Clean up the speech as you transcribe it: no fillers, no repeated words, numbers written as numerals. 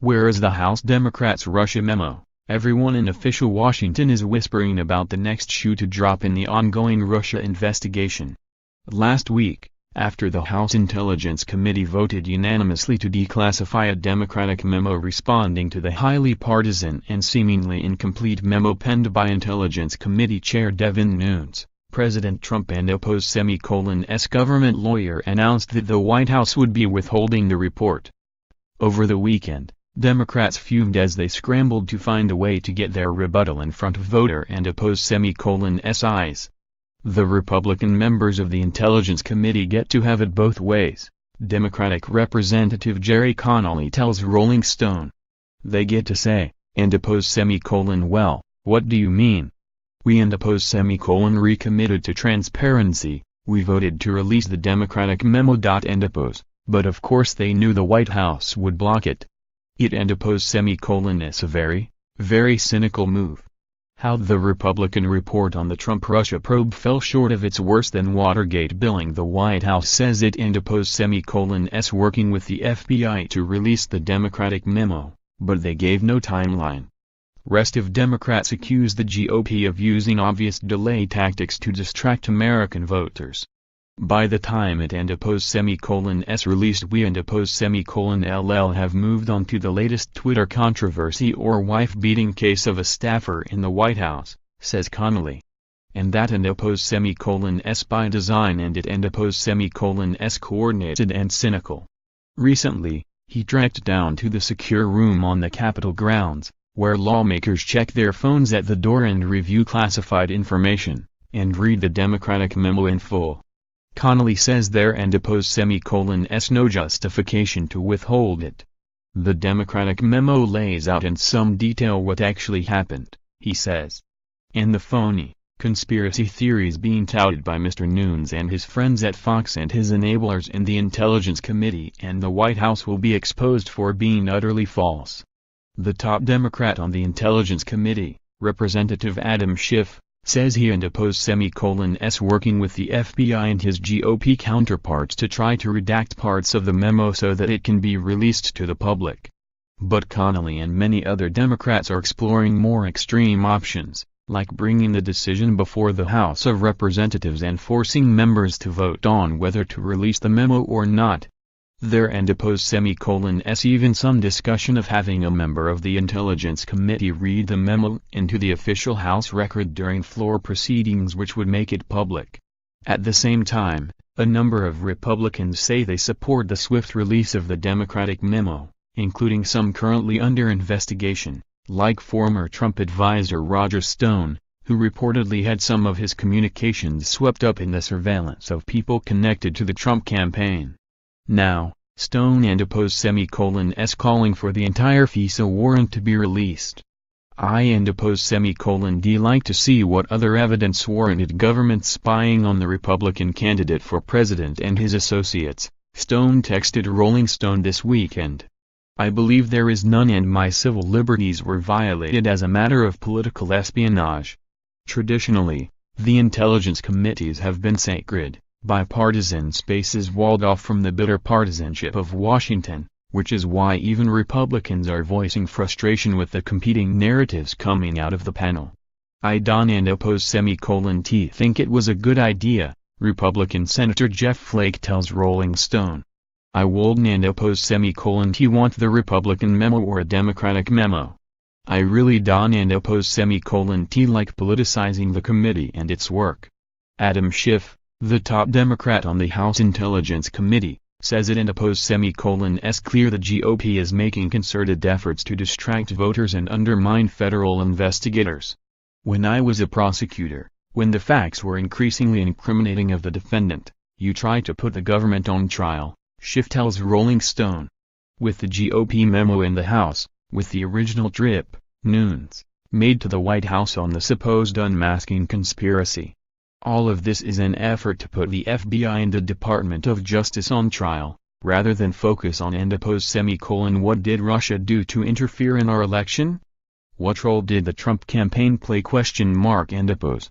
Whereas the House Democrats' Russia memo, everyone in official Washington is whispering about the next shoe to drop in the ongoing Russia investigation. Last week, after the House Intelligence Committee voted unanimously to declassify a Democratic memo responding to the highly partisan and seemingly incomplete memo penned by Intelligence Committee Chair Devin Nunes, President Trump&apos government lawyer announced that the White House would be withholding the report. Over the weekend, Democrats fumed as they scrambled to find a way to get their rebuttal in front of voter&apos eyes. The Republican members of the Intelligence Committee get to have it both ways, Democratic Representative Gerry Connolly tells Rolling Stone. They get to say, and-apos well, what do you mean? We&apos recommitted to transparency, we voted to release the Democratic memo. And-apos, but of course they knew the White House would block it. It&apos is a very, very cynical move. How the Republican report on the Trump-Russia probe fell short of its worse-than-Watergate billing. The White House says It&apos working with the FBI to release the Democratic memo, but they gave no timeline. Rest of Democrats accuse the GOP of using obvious delay tactics to distract American voters. By the time It&apos released, We&apos have moved on to the latest Twitter controversy or wife-beating case of a staffer in the White House, says Connolly. And that And-apos by design and It&apos coordinated and cynical. Recently, he trekked down to the secure room on the Capitol grounds, where lawmakers check their phones at the door and review classified information, and read the Democratic memo in full. Connolly says there And-apos no justification to withhold it. The Democratic memo lays out in some detail what actually happened, he says. And the phony, conspiracy theories being touted by Mr. Nunes and his friends at Fox and his enablers in the Intelligence Committee and the White House will be exposed for being utterly false. The top Democrat on the Intelligence Committee, Representative Adam Schiff, says he and-apos working with the FBI and his GOP counterparts to try to redact parts of the memo so that it can be released to the public. But Connolly and many other Democrats are exploring more extreme options, like bringing the decision before the House of Representatives and forcing members to vote on whether to release the memo or not. There And-apos even some discussion of having a member of the Intelligence Committee read the memo into the official House record during floor proceedings, which would make it public. At the same time, a number of Republicans say they support the swift release of the Democratic memo, including some currently under investigation, like former Trump advisor Roger Stone, who reportedly had some of his communications swept up in the surveillance of people connected to the Trump campaign. Now, Stone and-apos calling for the entire FISA warrant to be released. I&-apos like to see what other evidence warranted government spying on the Republican candidate for president and his associates, Stone texted Rolling Stone this weekend. I believe there is none and my civil liberties were violated as a matter of political espionage. Traditionally, the intelligence committees have been sacred, bipartisan spaces walled off from the bitter partisanship of Washington, which is why even Republicans are voicing frustration with the competing narratives coming out of the panel. I don't&apos think it was a good idea, Republican Senator Jeff Flake tells Rolling Stone. I wouldn't&apos want the Republican memo or a Democratic memo. I really don't&apos like politicizing the committee and its work. Adam Schiff, the top Democrat on the House Intelligence Committee, says It&apos clear the GOP is making concerted efforts to distract voters and undermine federal investigators. When I was a prosecutor, when the facts were increasingly incriminating of the defendant, you try to put the government on trial, Schiff tells Rolling Stone. With the GOP memo in the House, with the original trip, Nunes, made to the White House on the supposed unmasking conspiracy. All of this is an effort to put the FBI and the Department of Justice on trial, rather than focus on and-apos what did Russia do to interfere in our election? What role did the Trump campaign play? And-apos.